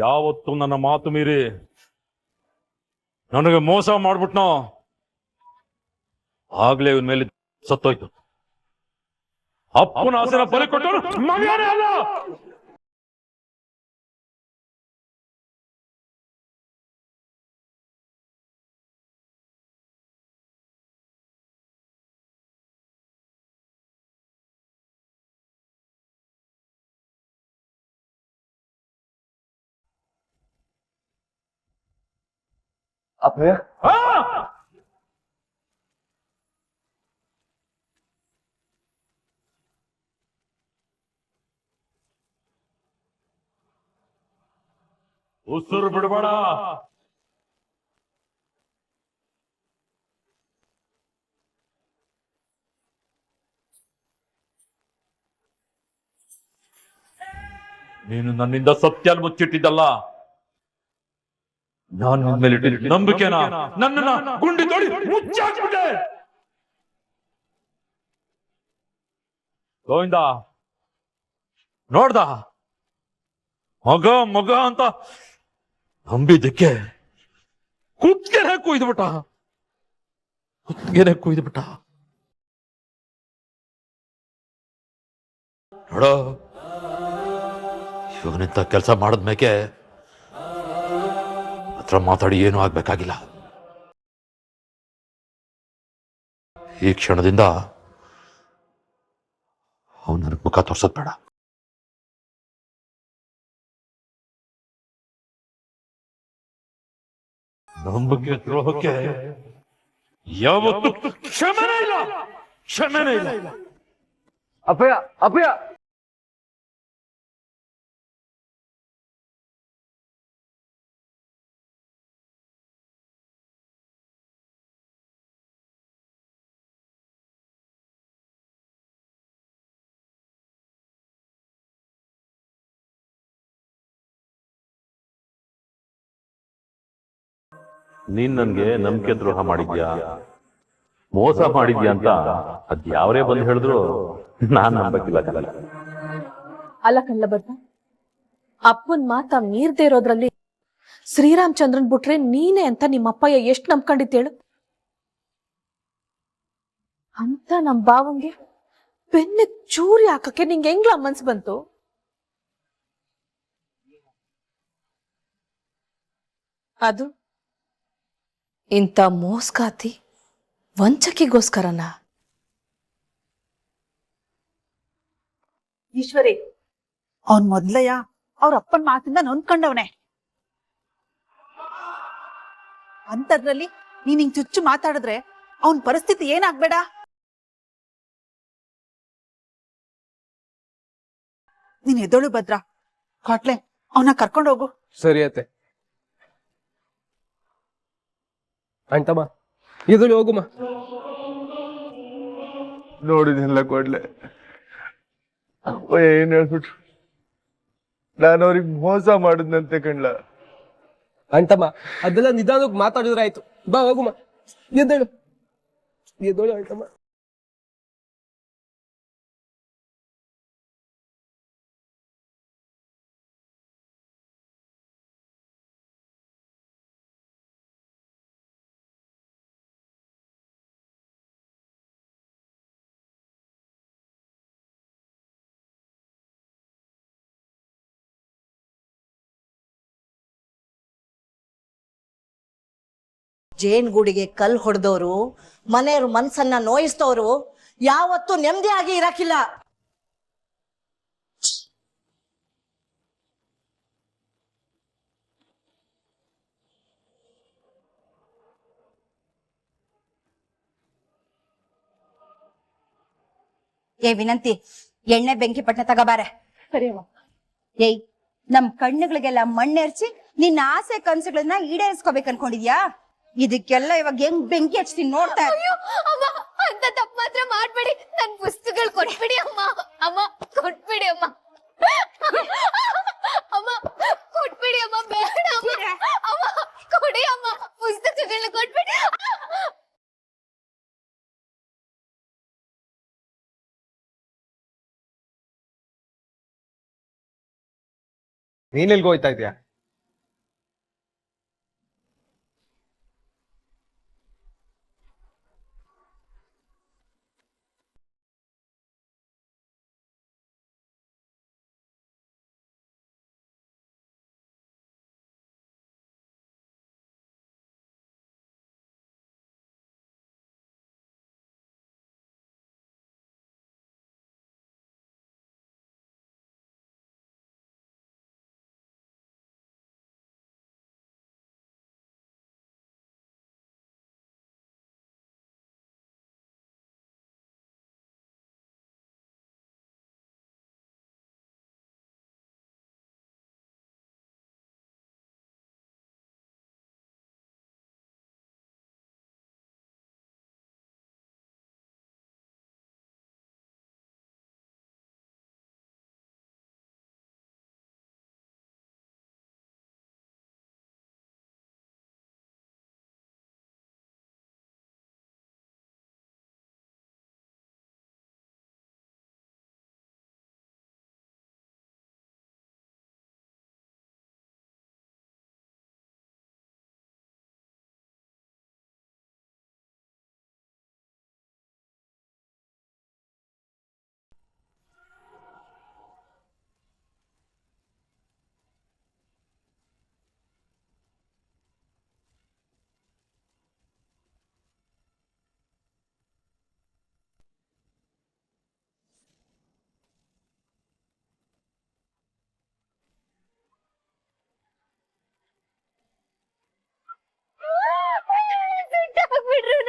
ಯಾವತ್ತು ನನ್ನ ಮಾತು ಮೀರಿ ನನಗೆ ಮೋಸ ಮಾಡ್ಬಿಟ್ನೋ ಆಗ್ಲೇ ಇವನ್ ಮೇಲೆ ಸತ್ತೋಯ್ತು. ಅಪ್ಪನ ಆಸನ ಬಲಿ ಕೊಟ್ಟರು ಮಗನೇ ಅಲ್ಲ. ಅಪ್ಪಯ್ಯ, ಉಸಿರು ಬಿಡಬೇಡ. ನೀನು ನನ್ನಿಂದ ಸತ್ಯ ಮುಚ್ಚಿಟ್ಟಿದ್ದಲ್ಲ, ನಾನು ನಿನ್ ಮೇಲೆ ಇಟ್ಟಿದ್ದ ನಂಬಿಕೆನ ನನ್ನನ್ನ ಗುಂಡಿ ತೊಡಿ ಮುಚ್ಚಾಕ್ಬಿಟ್ಟೆ. ಗೋವಿಂದ ನೋಡ್ದ, ಮಗ ಮಗ ಅಂತ ನಂಬಿದ್ದಕ್ಕೆ ಕುತ್ತಿಗೆನೆ ಕುಯ್ದುಬಿಟ್ಟ. ನೋಡೋ, ಇವನಿಂತ ಕೆಲಸ ಮಾಡಿದ್ಮೇಕೆ ಹತ್ರ ಮಾತಾಡಿ ಏನೂ ಆಗ್ಬೇಕಾಗಿಲ್ಲ. ಈ ಕ್ಷಣದಿಂದ ಅವನ ನನಗೆ ಮುಖ ತೋರ್ಸೋದ್ ಬೇಡ. ನಂಬಿಕೆ ದ್ರೋಹಕ್ಕೆ ಯಾವತ್ತೂ ಕ್ಷಮೆನೇ ಇಲ್ಲ. ಅಪ್ಪಯ್ಯ, ಅಪ್ಪಯ್ಯ, ನೀನ್ ನನ್ಗೆ ನಂಬಿಕೆ ದ್ರೋಹ ಮಾಡಿದ್ಯಾ, ಮೋಸ ಮಾಡಿದ್ಯಾ ಅಂತ ಅದ್ ಯಾವರೇ ಬಂದು ಹೇಳಿದ್ರು ನಾನ್ ನಂಬಕ್ಕಿಲ್ಲ. ಅಲ್ಲ ಕಲ್ಲಬದ್ದ, ಅಪ್ಪನ್ ಮಾತ ಮೀರ್ದೇ ಇರೋದ್ರಲ್ಲಿ ಶ್ರೀರಾಮಚಂದ್ರನ್ ಬಿಟ್ರೆ ನೀನೇ ಅಂತ ನಿಮ್ಮಪ್ಪಯ್ಯ ಎಷ್ಟ್ ನಂಬ್ಕೊಂಡಿತ್ತೇಳು. ಅಂತ ನಮ್ ಬಾವಂಗೆ ಬೆನ್ನ ಚೂರಿ ಹಾಕಕ್ಕೆ ನಿಂಗೆ ಹೆಂಗ್ಲ ಮನ್ಸ್ ಬಂತು? ಅದು ಇಂಥ ಮೋಸ್ಗಾತಿ ವಂಚಕಿಗೋಸ್ಕರನ? ಈಶ್ವರಿ, ಅವನ್ ಮೊದ್ಲಯ್ಯ ಅವ್ರ ಅಪ್ಪನ್ ಮಾತಿಂದ ನೊಂದ್ಕೊಂಡವನೆ. ಅಂತದ್ರಲ್ಲಿ ನೀನ್ ಹಿಂಗ್ ಚುಚ್ಚು ಮಾತಾಡಿದ್ರೆ ಅವನ್ ಪರಿಸ್ಥಿತಿ ಏನಾಗ್ಬೇಡ? ನೀನ್ ಎದ್ದೋಳು ಭದ್ರ, ಕಾಟ್ಲೆ ಅವನ ಕರ್ಕೊಂಡೋಗು. ಸರಿ ಅತ್ತೆ. ಆಯ್ತಮ್ಮ, ಎದುಳು ಹೋಗುಮ್ಮ. ನೋಡಿದಿಲ್ಲ ಕೊಡ್ಲೆ, ಏನ್ ಹೇಳ್ಬಿಟ್ರು, ನಾನು ಅವ್ರಿಗೆ ಮೋಸ ಮಾಡಿದ್ನಂತೆ ಕಣ್ಲ. ಆಯ್ತಮ್ಮ, ಅದೆಲ್ಲ ನಿಧಾನಕ್ಕೆ ಮಾತಾಡಿದ್ರೆ ಆಯ್ತು. ಬಾ ಹೋಗುಮ್ಮ, ಎದ್ದೇಳು ಆಯ್ತಮ್ಮ. ಜೇನ್ಗೂಡಿಗೆ ಕಲ್ ಹೊಡೆದವರು, ಮನೆಯವ್ರ ಮನ್ಸನ್ನ ನೋಯಿಸ್ತವ್ರು ಯಾವತ್ತೂ ನೆಮ್ಮದಿಯಾಗಿ ಇರಕ್ಕಿಲ್ಲ. ಏ ವಿನಂತಿ, ಎಣ್ಣೆ ಬೆಂಕಿ ಪಟ್ಟಣ ತಗೋಬಾರೆ. ಸರಿ. ಏಯ್, ನಮ್ ಕಣ್ಣುಗಳಿಗೆಲ್ಲ ಮಣ್ಣೆರ್ಚಿ ನಿನ್ನ ಆಸೆ ಕನ್ಸುಗಳನ್ನ ಈಡೇರಿಸ್ಕೋಬೇಕು ಅನ್ಕೊಂಡಿದ್ಯಾ? ಇದಕ್ಕೆಲ್ಲ ಇವಾಗ ಹೆಂಗ್ ಬೆಂಕಿ ಹಚ್ತೀನಿ ನೋಡ್ತಾ. ಅಂತ ತಪ್ಪು ಮಾತ್ರ ಮಾಡ್ಬೇಡಿ, ನನ್ ಪುಸ್ತಕಗಳು ಕೊಟ್ಬಿಡಿ ಅಮ್ಮ. ಅಮ್ಮ ಕೊಟ್ಬಿಡಿ ಅಮ್ಮ. ಅಮ್ಮ ಕೊಟ್ಬಿಡಿ ಅಮ್ಮ, ಬೇಡ ಅಮ್ಮ, ಕೊಡಿ ಅಮ್ಮ, ಪುಸ್ತಕಗಳನ್ನ ಕೊಟ್ಬಿಡಿ. ನೀನೆಲ್ಗೆ ಹೋಯ್ತಾ ಇದ್ಯಾ?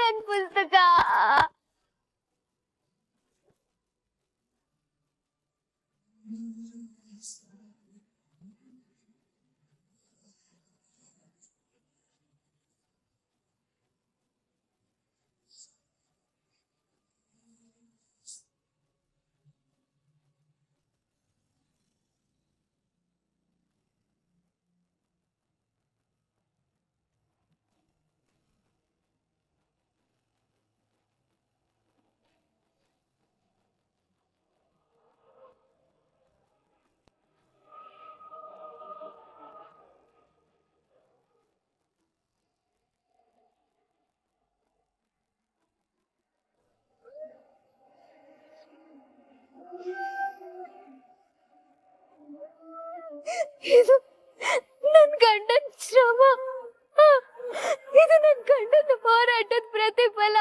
ನನ್ ಪುಸ್ತಕ. ಇದು ನನ್ ಗಂಡನ್ ಶ್ರಮ, ಇದು ನನ್ ಗಂಡನ ಹೋರಾಟದ ಪ್ರತಿಫಲ.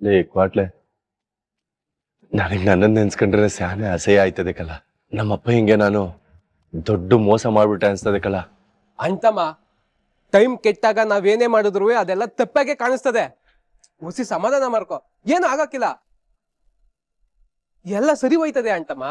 ಲೇ ಕ್ವಾಟ್ಲೆ, ನನಗೆ ನನ್ನನ್ನು ನೆನ್ಸ್ಕೊಂಡ್ರೆ ಸ್ಯಾನೆ ಅಸಹ್ಯ ಆಯ್ತದೆ ಕಲ. ನಮ್ಮಪ್ಪ ಹಿಂಗೆ ನಾನು ದೊಡ್ಡ ಮೋಸ ಮಾಡ್ಬಿಟ್ಟೆ ಅನ್ಸ್ತದೆ ಕಲ. ಅಂತಮ್ಮ, ಟೈಮ್ ಕೆಟ್ಟಾಗ ನಾವೇನೇ ಮಾಡಿದ್ರು ಅದೆಲ್ಲ ತಪ್ಪಾಗೆ ಕಾಣಿಸ್ತದೆ. ಹುಸಿ ಸಮಾಧಾನ ಮಾಡ್ಕೊ, ಏನು ಆಗಕ್ಕಿಲ್ಲ, ಎಲ್ಲ ಸರಿ ಹೋಯ್ತದೆ ಅಂತಮ್ಮ.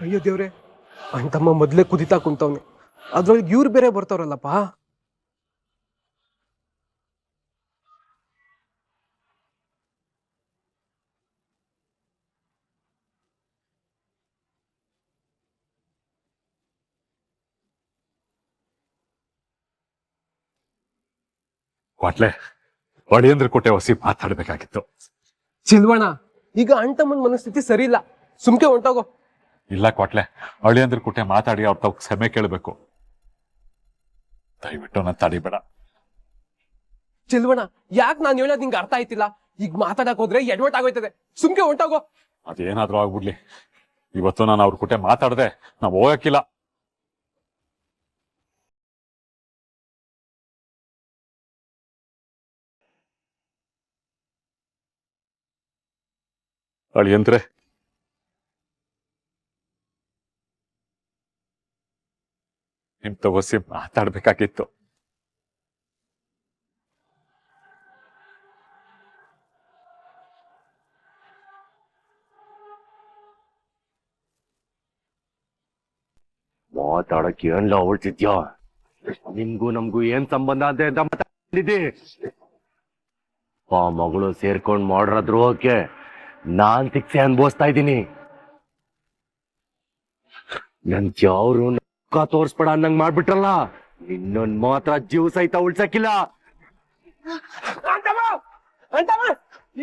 ಅಯ್ಯೋ ದೇವ್ರೆ, ಅಂತಮ್ಮ ಮೊದ್ಲೇ ಕುದಿತಾ ಕುಂತವ್ನೆ, ಅದ್ರೊಳಗೆ ಇವ್ರು ಬೇರೆ ಬರ್ತಾವ್ರಲ್ಲಪ್ಪ. ಕ್ವಾಟ್ಲೆ, ಒಡೆಯಂದ್ರ ಕೊಟ್ಟೆ ಹೊಸಿ ಮಾತಾಡ್ಬೇಕಾಗಿತ್ತು. ಚಿಲ್ವಣ, ಈಗ ಅಂಟಮ್ಮನ ಮನಸ್ಥಿತಿ ಸರಿ ಇಲ್ಲ, ಸುಮ್ಕೆ ಹೊಂಟೋಗೋ. ಇಲ್ಲ ಕ್ವಾಟ್ಲೆ, ಅಳಿಯಂದ್ರ ಕೊಟ್ಟೆ ಮಾತಾಡಿ ಅವ್ರ ತಾವ್ ಕ್ಷಮೆ ಕೇಳಬೇಕು. ದಯವಿಟ್ಟು ನನ್ನ ತಡಿಬೇಡ. ಚಿಲ್ವಣ, ಯಾಕೆ ನಾನು ಹೇಳೋದು ನಿಂಗೆ ಅರ್ಥ ಆಯ್ತಿಲ್ಲ? ಈಗ ಮಾತಾಡಕ್ ಹೋದ್ರೆ ಎಡ್ವರ್ಟ್ ಆಗೋಯ್ತದೆ, ಸುಮ್ಕೆ ಹೊಂಟೋಗೋ. ಅದೇನಾದ್ರೂ ಆಗ್ಬಿಡ್ಲಿ, ಇವತ್ತು ನಾನು ಅವ್ರ ಕೊಟ್ಟೆ ಮಾತಾಡದೆ ನಾವು ಹೋಗಕ್ಕಿಲ್ಲ. ಅಳಿಯಂದ್ರೆ, ನಿಮ್ ತಗೋಸಿ ಮಾತಾಡ್ಬೇಕಾಗಿತ್ತು. ಮಾತಾಡಕ್ಕೆ ಏನ್ಲ ಹೊಳ್ತಿದ್ಯಾ? ನಿಮ್ಗೂ ನಮ್ಗೂ ಏನ್ ಸಂಬಂಧ ಅಂತ ಮಾತಾಡಿದ್ದಿ? ಆ ಮಗಳು ಸೇರ್ಕೊಂಡ್ ಮಾಡ್ರ ದ್ರೋಹಕ್ಕೆ ನಾನ್ ಶಿಕ್ಷೆ ಅನ್ಭವಿಸ್ತಾ ಇದ್ದೀನಿ. ನನ್ ಚಾವ್ರು ಮುಖ ತೋರ್ಸ್ಬೇಡ ಅನ್ನಂಗ್ ಮಾಡ್ಬಿಟ್ರಲ್ಲ, ಇನ್ನೊಂದ್ ಮಾತ್ರ ಜೀವ ಸಹಿತ ಉಳ್ಸಕ್ಕಿಲ್ಲ.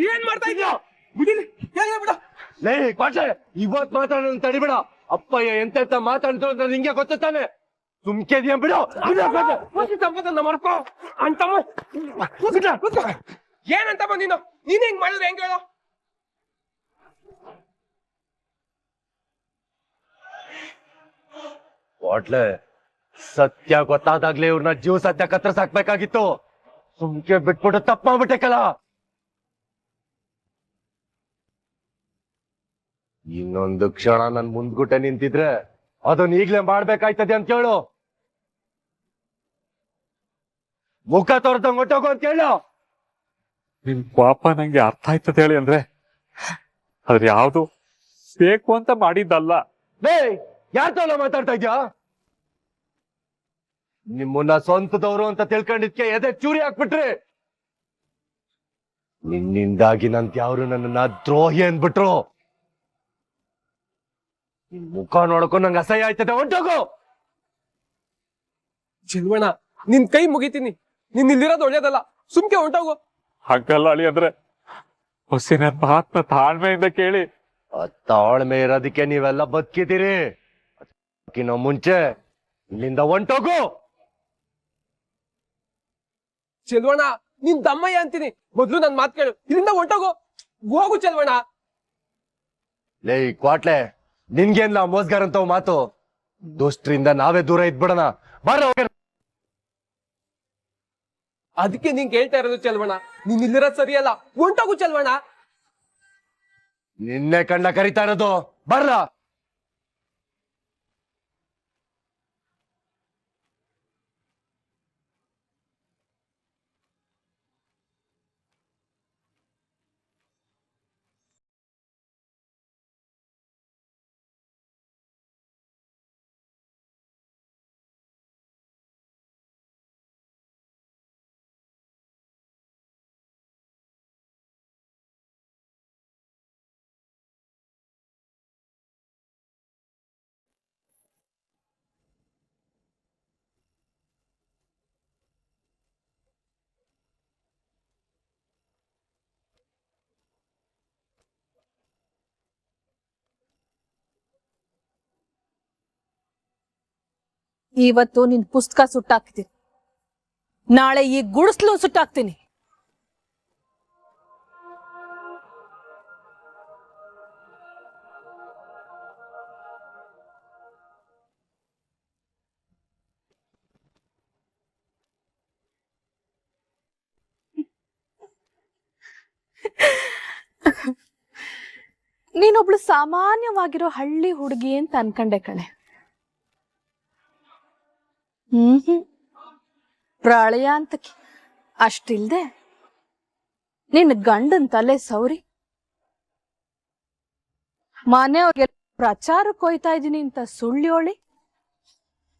ಏನ್ ಮಾಡ್ತಾ ಇದ್ಯಾ? ಲೇ ಕ್ವಾಟ್ಲೆ, ಇವತ್ ಮಾತಾಡೋಣ ತಡಿಬೇಡ. ಅಪ್ಪಯ್ಯ ಎಂತೆಂತ ಮಾತಾಡಿದ್ರು ಅಂತ ನಿಂಗೆ ಗೊತ್ತಾನೆ. ಸುಮ್ಕೆದಿಯ ಬಿಡು. ಸಂಪಾದನೆ ಮಾಡ್ಕೋ ಅಂತಮ್ಮ. ಏನಂತಮ್ಮ ನೀನು? ನೀನ್ ಹೆಂಗ್ ಮಾಡಿದ್ರೆ ಹೆಂಗ್ ಹೇಳೋ? ಕ್ವಾಟ್ಲೆ, ಸತ್ಯ ಗೊತ್ತಾದಾಗ್ಲೇ ಇವ್ರನ್ನ ಜೀವ ಸತ್ಯ ಕತ್ತರಿಸಾಕ್ಬೇಕಾಗಿತ್ತು. ಸುಮ್ಕೆ ಬಿಟ್ಬಿಟ್ಟು ತಪ್ಪ ಮಾಡ್ಬಿಟ್ಟೆಕಲ್ಲ. ಇನ್ನೊಂದು ಕ್ಷಣ ನನ್ ಮುಂದ್ಗುಟ್ಟೆ ನಿಂತಿದ್ರೆ ಅದನ್ನ ಈಗ್ಲೇ ಮಾಡ್ಬೇಕಾಯ್ತದೆ ಅಂತ ಕೇಳು. ಮುಖ ತೋರ್ದಂಗ್ ಹೊಟ್ಟೋಗು ಅಂತ ಹೇಳು. ನಿಮ್ ಪಾಪ ನಂಗೆ ಅರ್ಥ ಆಯ್ತದೆ ಹೇಳಿ ಅಂದ್ರೆ, ಆದ್ರೆ ಯಾವ್ದು ಬೇಕು ಅಂತ ಮಾಡಿದ್ದಲ್ಲ. ಲೇ, ಯಾರ್ ತೋಲ ಮಾತಾಡ್ತಾ ಇದ್ಯಾ? ನಿಮ್ಮನ್ನ ಸ್ವಂತದವರು ಅಂತ ತಿಳ್ಕೊಂಡಿದ್ಕೆ ಎದೆ ಚೂರಿ ಹಾಕ್ಬಿಟ್ರಿ. ನಿನ್ನಿಂದಾಗಿ ನಂತ ಯಾರು ನನ್ನನ್ನ ದ್ರೋಹಿ ಅಂದ್ಬಿಟ್ರು. ನಿನ್ ಮುಖ ನೋಡ್ಕೊಂಡು ನಂಗೆ ಅಸಹ್ಯ ಆಯ್ತದೆ, ಹೊಂಟೋಗು. ಚಿಲ್ವಣ, ನಿನ್ ಕೈ ಮುಗಿತೀನಿ, ನೀನ್ ಇಲ್ಲಿರೋದು ಒಳ್ಳೇದಲ್ಲ, ಸುಮ್ಕೆ ಹೊಂಟೋಗು. ಹಂಗಲ್ಲ ಅಳಿ ಅಂದ್ರೆ ಹೊಸಿ ನನ್ನ ಮಾತನ್ನ ತಾಳ್ಮೆಯಿಂದ ಕೇಳಿ. ತಾಳ್ಮೆ ಇರೋದಕ್ಕೆ ನೀವೆಲ್ಲ ಬದುಕಿದ್ದೀರಿ. ಅದಕ್ಕಿಂತ ಮುಂಚೆ ಇಲ್ಲಿಂದ ಹೊಂಟೋಗು. ಚೆಲ್ವಣ, ನೀನ್ ದಮ್ಮಯ್ಯ ಅಂತೀನಿ, ಮೊದ್ಲು ನನ್ ಮಾತ್ ಕೇಳು, ಇಲ್ಲಿಂದ ಹೊಂಟೋಗು. ಹೋಗು ಚೆಲ್ವಣ. ಲೇ ಕ್ವಾಟ್ಲೆ, ನಿನ್ಗೇನ್ಲ ಮೋಸ್ಗಾರ ಅಂತ ಮಾತು? ದುಷ್ಟರಿಂದ ನಾವೇ ದೂರ ಇದ್ಬಿಡೋಣ. ಬಾರ. ಅದಕ್ಕೆ ನೀನ್ ಕೇಳ್ತಾ ಇರೋದು ಚೆಲ್ವಣ, ನೀನ್ ಇಲ್ಲಿರೋದ್ ಸರಿಯಲ್ಲ, ಹೊಂಟೋಗು ಚೆಲ್ವಣ. ನಿನ್ನೆ ಕಣ್ಣ ಕರಿತಾ ಇರೋದು, ಬರ್ರ. ಇವತ್ತು ನಿನ್ ಪುಸ್ತಕ ಸುಟ್ಟಾಕ್ತೀನಿ, ನಾಳೆ ಈ ಗುಡಿಸ್ಲು ಸುಟ್ಟಾಕ್ತೀನಿ. ನೀನೊಬ್ಳು ಸಾಮಾನ್ಯವಾಗಿರೋ ಹಳ್ಳಿ ಹುಡುಗಿ ಅಂತ ಅನ್ಕಂಡೆ ಕಣೆ. ಪ್ರಳಯ ಅಂತಕ್ಕೆ ಅಷ್ಟಿಲ್ದೆ ನಿನ್ನ ಗಂಡನ್ ತಲೆ ಸೌರಿ ಮನೆಯವ್ರಿಗೆ ಪ್ರಚಾರಕ್ಕೆ ಹೋಯ್ತಾ ಇದೀನಿ ಅಂತ ಸುಳ್ಳಿ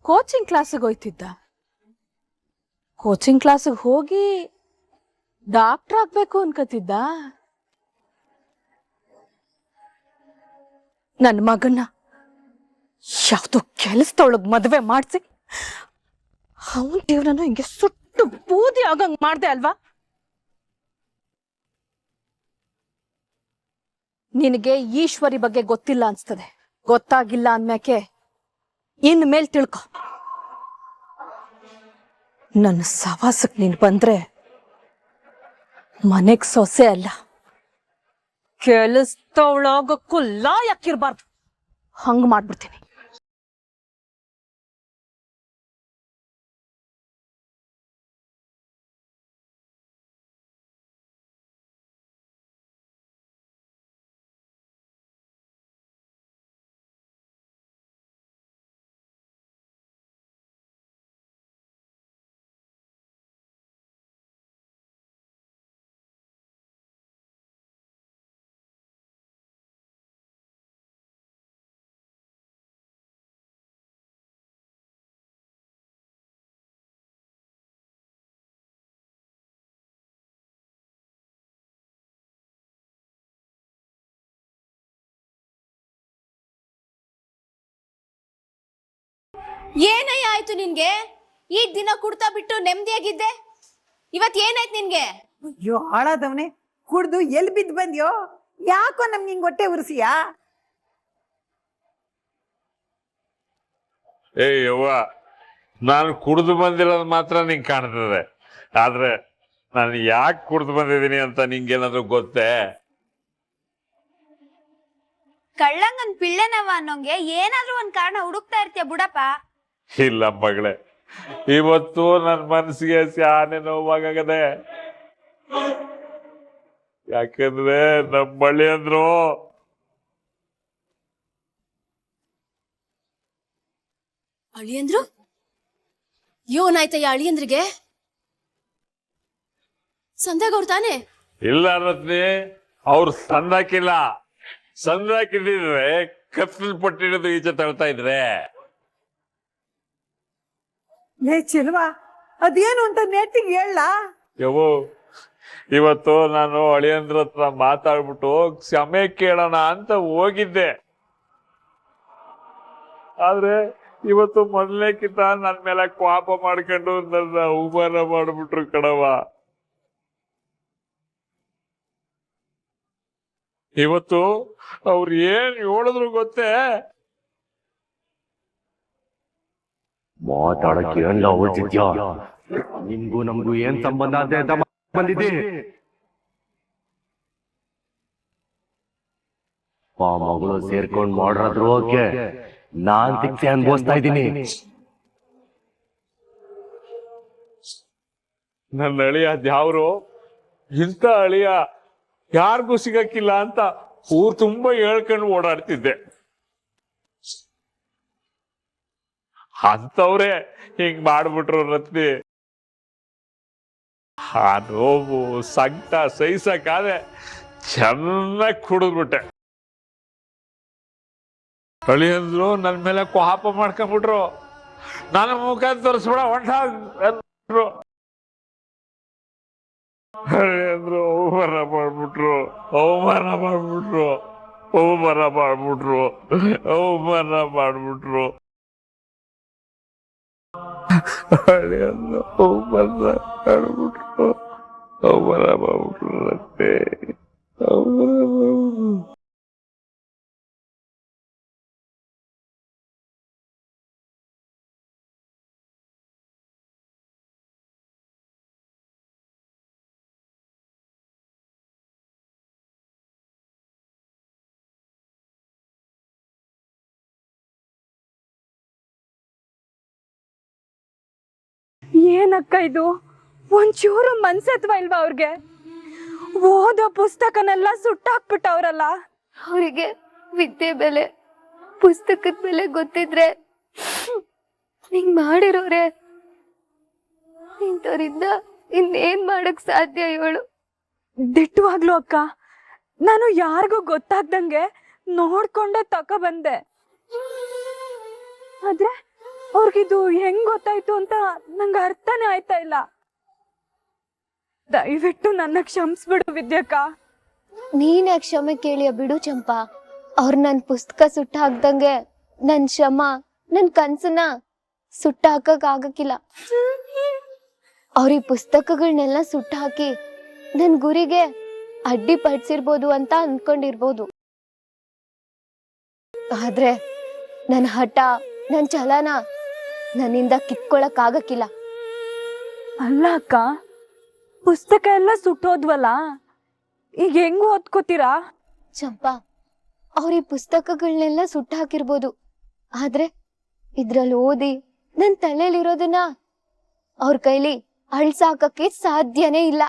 ಕೋಚಿಂಗ್ ಕ್ಲಾಸಿಗೆ ಹೋಯ್ತಿದ್ದ. ಕೋಚಿಂಗ್ ಕ್ಲಾಸಿಗೆ ಹೋಗಿ ಡಾಕ್ಟರ್ ಆಗ್ಬೇಕು ಅನ್ಕತಿದ್ದ. ನನ್ನ ಮಗನ್ನ ಯಾವ್ದೋ ಕೆಲಸದೊಳಗ್ ಮದ್ವೆ ಮಾಡ್ಸಿ ಅವನ್ ಜೀವನನು ಹಿಂಗೆ ಸುಟ್ಟು ಬೂದಿ ಆಗಂಗ್ ಮಾಡ್ದೆ ಅಲ್ವಾ? ನಿನಗೆ ಈಶ್ವರಿ ಬಗ್ಗೆ ಗೊತ್ತಿಲ್ಲ ಅನ್ಸ್ತದೆ. ಗೊತ್ತಾಗಿಲ್ಲ ಅಂದ್ಮ್ಯಾಕೆ ಇನ್ ಮೇಲ್ ತಿಳ್ಕೊ. ನನ್ನ ಸವಾಸಕ್ ನೀನ್ ಬಂದ್ರೆ ಮನೆಗ್ ಸೊಸೆ ಅಲ್ಲ, ಕೆಲಸದೊಳಗಕ್ಕೂ ಲಾಯಕ್ಕಿರ್ಬಾರ್ದು. ಹಂಗ್ ಮಾಡ್ಬಿಡ್ತೀನಿ. ಏನಯ್ಯ ಆಯ್ತು ನಿನ್ಗೆ? ಈ ದಿನ ಕುಡ್ತಾ ಬಿಟ್ಟು ನೆಮ್ಮದಿಯಾಗಿದ್ದೆ, ಇವತ್ ಏನಾಯ್ತು ನಿನ್ಗೆ? ಅಯ್ಯೋ ಹಾಳಾದವನೇ, ಕುಡ್ದು ಎಲ್ಲಿ ಬಿದ್ದು ಬಂದ್ಯೋ? ಯಾಕೋ ನಮ್ಗೆ ಹಿಂಗ್ ಹೊಟ್ಟೆ ಉರ್ಸಿಯಾ? ಯವ್ವ, ನಾನು ಕುಡಿದು ಬಂದಿರೋದು ಮಾತ್ರ ನಿಂಗೆ ಕಾಣ್ತದೆ, ಆದ್ರೆ ನಾನು ಯಾಕೆ ಕುಡಿದು ಬಂದಿದ್ದೀನಿ ಅಂತ ನಿಂಗೇನಾದ್ರೂ ಗೊತ್ತೇ? ಕಳ್ಳಂಗನ್ ಪಿಳ್ಳೆನವ ಅನ್ನೋಂಗೆ ಏನಾದ್ರೂ ಒಂದ್ ಕಾರಣ ಹುಡುಕ್ತಾ ಇರ್ತೀಯ ಬುಡಪ್ಪ. ಇಲ್ಲ ಮಗಳೇ, ಇವತ್ತು ನನ್ನ ಮನಸ್ಸಿಗೆ ಸ್ಯಾನೆ ನೋವಾಗದೆ. ಯಾಕಂದ್ರೆ ನಮ್ಮ ಬಳ್ಳಿ ಅಂದ್ರು ಅಳಿಯಂದ್ರು ಏನಾಯ್ತಯ್ಯ ಅಳಿಯಂದ್ರಿಗೆ? ಸಂದಾಗವ್ರು ತಾನೆ? ಇಲ್ಲ ರತ್ನಿ, ಅವ್ರು ಸಂದಾಕಿಲ್ಲ. ಸಂದಾಕಿದ್ರೆ ಕತ್ತಲ್ ಪಟ್ಟಿರೋದು ಈಚೆ ತಳ್ತಾ ಇದ್ರೆ. ಲೇ ಚೆಲ್ವಾ, ಅದೇನು ಅಂತ ನೆಟ್ಟಿಗೆ ಹೇಳ. ಯವ್ವ, ಇವತ್ತು ನಾನು ಅಳಿಯಂದ್ರ ಹತ್ರ ಮಾತಾಡ್ಬಿಟ್ಟು ಕ್ಷಮೆ ಕೇಳೋಣ ಅಂತ ಹೋಗಿದ್ದೆ. ಆದ್ರೆ ಇವತ್ತು ಮೊದಲನೇಕಿಂತ ನನ್ ಮೇಲೆ ಕೋಪ ಮಾಡ್ಕೊಂಡು ನನ್ನ ಅವಮಾನ ಮಾಡ್ಬಿಟ್ರು ಕಣವ. ಇವತ್ತು ಅವ್ರು ಏನ್ ಹೇಳಿದ್ರು ಗೊತ್ತೇ? ಮಾತಾಡಕ್ಕೆ ಎಲ್ಲ ಓದಿದ್ಯಾ? ನಿಮ್ಗೂ ನಮ್ಗೂ ಏನ್ ಸಂಬಂಧ ಅಂತ ಬಂದಿದ್ದೆ. ಮಗಳು ಸೇರ್ಕೊಂಡ್ ಮಾಡ್ರಾದ್ರು ಓಕೆ, ನಾನ್ ತಿಕ್ಸೆ ಅನ್ಭವಿಸ್ತಾ ಇದ್ದೀನಿ. ನನ್ನ ಅಳಿಯ ದ್ಯಾವ್ರು ಇಂಥ ಅಳಿಯ ಯಾರಿಗೂ ಸಿಗಕ್ಕಿಲ್ಲ ಅಂತ ಊರ್ ತುಂಬಾ ಹೇಳ್ಕೊಂಡು ಓಡಾಡ್ತಿದ್ದೆ. ಅಂತವ್ರೆ ಹಿಂಗ್ ಮಾಡ್ಬಿಟ್ರು ರತ್ನಿ. ಆ ನೋವು ಸಂಕಟ ಸಹಿಸಕ್ಕಾದೆ ಚೆನ್ನಾಗಿ ಕುಡಿದ್ಬಿಟ್ಟೆ. ಅಳಿಯಂದ್ರು ನನ್ ಮೇಲೆ ಕೋಪ ಮಾಡ್ಕೊಂಡ್ಬಿಟ್ರು. ನನ್ನ ಮುಖ ತೋರಿಸ್ಬಿಡ ಹೊಂಟರು. ಅಳಿಯಂದ್ರು ಅವಮಾನ ಮಾಡ್ಬಿಟ್ರು. ಅಳಿಯಂದ್ರು ಅವಮಾನ ಮಾಡ್ಬಿಟ್ರು ರತ್ನೆ. ಏನಕ್ಕ ಇದು? ಒಂಚೂರು ಮನ್ಸತ್ವ ಇಲ್ವಾ ಅವ್ರಿಗೆ? ಓದೋ ಪುಸ್ತಕನೆಲ್ಲ ಸುಟ್ಟಾಕ್ಬಿಟ್ಟವ್ರಲ್ಲ. ಅವರಿಗೆ ವಿದ್ಯೆ ಬೆಲೆ, ಪುಸ್ತಕದ ಬೆಲೆ ಗೊತ್ತಿದ್ರೆ ಹಿಂಗ್ ಮಾಡಿರೋರೆ. ಇಂಥವ್ರಿಂದ ಇನ್ನೇನ್ ಮಾಡಕ್ ಸಾಧ್ಯ ಹೇಳು? ದಿಟ್ಟವಾಗ್ಲು ಅಕ್ಕ, ನಾನು ಯಾರಿಗೂ ಗೊತ್ತಾಗ್ದಂಗೆ ನೋಡ್ಕೊಂಡೆ ತಕೊಬಂದೆ. ಆದ್ರೆ ಅವ್ರಿಗಿದು ಹೆಂಗ್ ಗೊತ್ತಾಯ್ತು ಅಂತ ನಂಗೆ ಅರ್ಥನೇ ಆಯ್ತಾ ಇಲ್ಲ. ದಯವಿಟ್ಟು ನನ್ನ ಕ್ಷಮಿಸ್ಬಿಡು ವಿದ್ಯಕ್ಕ. ನೀನೇ ಕ್ಷಮೆ ಕೇಳಿಯ ಬಿಡು ಚಂಪಾ. ಅವ್ರ ನನ್ ಪುಸ್ತಕ ಸುಟ್ಟ ಹಾಕ್ದಂಗೆ ನನ್ ಶ್ರಮ, ನನ್ ಕನ್ಸನ್ನ ಸುಟ್ಟ ಹಾಕಕ್ ಆಗಕ್ಕಿಲ್ಲ. ಅವ್ರಿಗೆ ಪುಸ್ತಕಗಳನ್ನೆಲ್ಲ ಸುಟ್ಟ ಹಾಕಿ ನನ್ ಗುರಿಗೆ ಅಡ್ಡಿ ಪಡಿಸಿರ್ಬೋದು ಅಂತ ಅನ್ಕೊಂಡಿರ್ಬೋದು. ಆದ್ರೆ ನನ್ ಹಠ, ನನ್ ಛಲನ ನನ್ನಿಂದ ಕಿತ್ಕೊಳಕ್ ಆಗಕ್ಕಿಲ್ಲ. ಅಲ್ಲ ಅಕ್ಕ, ಪುಸ್ತಕ ಎಲ್ಲ ಸುಟ್ಟೋದ್ವಲ್ಲ, ಈಗ ಹೆಂಗ್ ಓದ್ಕೋತೀರಾ? ಚಂಪಾ, ಅವ್ರ ಈ ಪುಸ್ತಕಗಳನ್ನೆಲ್ಲ ಸುಟ್ಟ ಹಾಕಿರ್ಬೋದು. ಆದ್ರೆ ಇದ್ರಲ್ಲಿ ಓದಿ ನನ್ ತಲೆಯಲ್ಲಿರೋದನ್ನ ಅವ್ರ ಕೈಲಿ ಅಳ್ಸಾಕಕ್ಕೆ ಸಾಧ್ಯನೇ ಇಲ್ಲ.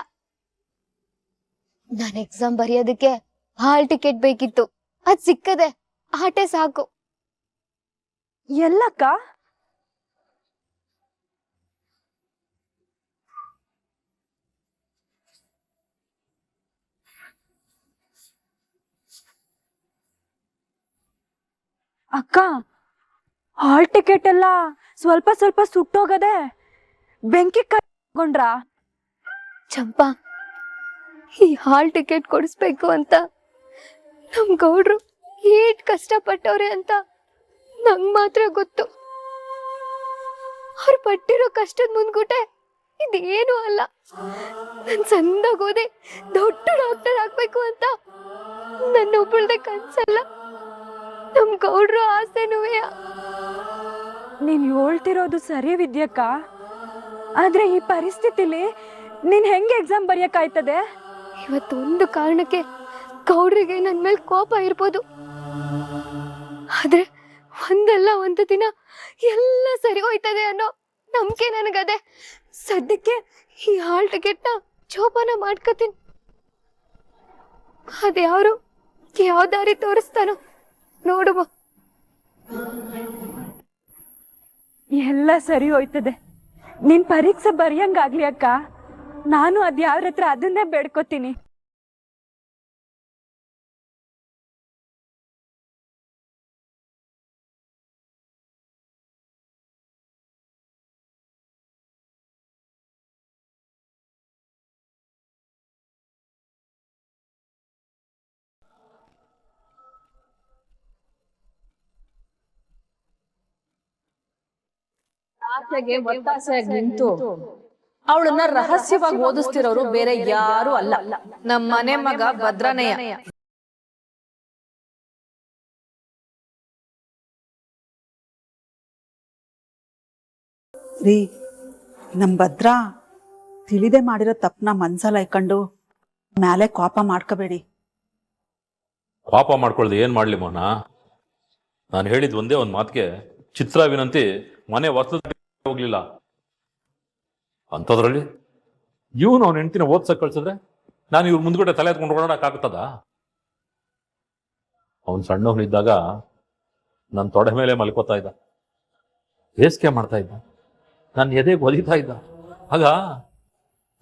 ನಾನ್ ಎಕ್ಸಾಮ್ ಬರೆಯೋದಕ್ಕೆ ಹಾಲ್ ಟಿಕೆಟ್ ಬೇಕಿತ್ತು, ಅದ್ ಸಿಕ್ಕದೆ. ಆಟೆ ಸಾಕು. ಎಲ್ಲಕ್ಕ? ಅಕ್ಕ, ಹಾಲ್ ಟಿಕೆಟ್ ಎಲ್ಲ ಸ್ವಲ್ಪ ಸ್ವಲ್ಪ ಸುಟ್ಟೋಗದೆ. ಬೆಂಕಿ ಕಟ್ಕೊಂಡ್ರಾ? ಚಂಪಾ, ಈ ಹಾಲ್ ಟಿಕೆಟ್ ಕೊಡಿಸ್ಬೇಕು ಅಂತ ನಮ್ ಗೌಡ್ರು ಏಟ್ ಕಷ್ಟಪಟ್ಟವ್ರೆ ಅಂತ ನಂಗ್ ಮಾತ್ರ ಗೊತ್ತು. ಅವ್ರು ಪಟ್ಟಿರೋ ಕಷ್ಟದ ಮುಂದ್ಗುಟೆ ಇದೇನು ಅಲ್ಲ. ನನ್ ಸಂದಾಗ ಓದಿ ದೊಡ್ಡ ಡಾಕ್ಟರ್ ಆಗ್ಬೇಕು ಅಂತ ನನ್ನ ಒಬ್ಬಳ್ದೆ ಕನ್ಸಲ್ಲ, ನಮ್ ಗೌಡ್ರು ಆಸೆನುವೆ. ನೀನ್ ಹೇಳ್ತಿರೋದು ಸರಿ ವಿದ್ಯಕ್ಕ, ಆದ್ರೆ ಈ ಪರಿಸ್ಥಿತಿಲಿ ನೀನ್ ಹೆಂಗೆ ಎಕ್ಸಾಮ್ ಬರೆಯಕ್ಕಾಯ್ತದೆ? ಇವತ್ತೊಂದು ಕಾರಣಕ್ಕೆ ಗೌಡ್ರಿಗೆ ನನ್ ಮೇಲೆ ಕೋಪ ಇರ್ಬೋದು, ಆದ್ರೆ ಒಂದಲ್ಲ ಒಂದು ದಿನ ಎಲ್ಲ ಸರಿ ಹೋಯ್ತದೆ ಅನ್ನೋ ನಂಬಿಕೆ ನನಗದೆ. ಸದ್ಯಕ್ಕೆ ಈ ಹಾಲ್ ಟಿಕೆಟ್ನ ಜೋಪಾನ ಮಾಡ್ಕೋತೀನಿ. ಅದ್ಯಾರು ಯಾವ ದಾರಿ ತೋರಿಸ್ತಾನೋ ನೋಡುವ. ಎಲ್ಲ ಸರಿ ಹೋಯ್ತದೆ. ನಿನ್ ಪರೀಕ್ಷೆ ಬರೆಯಂಗಾಗ್ಲಿ ಅಕ್ಕ. ನಾನು ಅದ್ಯಾವ್ರ ಹತ್ರ ಅದನ್ನೇ ಬೇಡ್ಕೋತೀನಿ. ಆಕೆಗೆ ಒತ್ತಾಸೆಯಾಗಿ ನಿಂತು ಅವಳನ್ನ ರಹಸ್ಯವಾಗಿ ಓದಿಸ್ತಿರೋರು ಬೇರೆ ಯಾರು ಅಲ್ಲ, ನಮ್ಮ ಮನೆ ಮಗ ಭದ್ರನೆಯ. ರೀ ನಮ್ ಭದ್ರ ತಿಳಿದೆ ಮಾಡಿರೋ ತಪ್ಪನ ಮನ್ಸಲ್ಲ ಇಕ್ಕೊಂಡು ಮ್ಯಾಲೆ ಕೋಪ ಮಾಡ್ಕೋಬೇಡಿ. ಪಾಪ ಮಾಡ್ಕೊಳ್ದೆ ಏನ್ ಮಾಡ್ಲಿ ಮೋಹನ? ನಾನು ಹೇಳಿದ್ ಒಂದೇ ಒಂದ್ ಮಾತಿಗೆ ಚಿತ್ರ ವಿನಂತಿ ಮನೆ ವಸ್ತು ಹೋಗ್ಲಿಲ್ಲ. ಅಂಥದ್ರಲ್ಲಿ ಇವನು ಅವನ ಹೆಂಡತಿನ ಓದ್ಸಕ್ ಕಳ್ಸಿದ್ರೆ ನಾನು ಇವ್ರ ಮುಂದ್ಗಡೆ ತಲೆ ಎತ್ಕೊಂಡು ಓಡಾಡಕ್ಕಾಗ್ತದ? ಅವನ್ ಸಣ್ಣವನಿದ್ದಾಗ ನನ್ನ ತೊಡೆ ಮೇಲೆ ಮಲ್ಕೋತಾ ಇದ್ದ, ಬೇಸಿಗೆ ಮಾಡ್ತಾ ಇದ್ದ, ನನ್ನ ಎದೆಗೆ ಒಲಿತಾ ಇದ್ದ. ಆಗ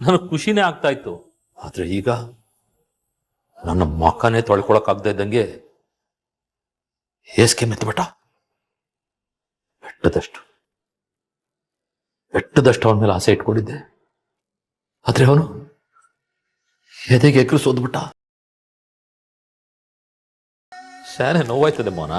ನನಗೆ ಖುಷಿನೇ ಆಗ್ತಾ ಇತ್ತು. ಆದ್ರೆ ಈಗ ನನ್ನ ಮಕ್ಕನೇ ತೊಳ್ಕೊಳಕ್ಕಾಗ್ತಾ ಇದ್ದಂಗೆ ಹೇಸಿಗೆ ಮೆತ್ತಬಿಟ್ಟ. ಬೆಟ್ಟದಷ್ಟು ಅವನ ಮೇಲೆ ಆಸೆ ಇಟ್ಕೊಂಡಿದ್ದೆ. ಆದ್ರೆ ಅವನು ಎದೆಗೆ ಎಕರು ಸೋದ್ಬಿಟ್ಟ. ಶಾನೆ ನೋವಾಯ್ತದೆ ಮೋನ.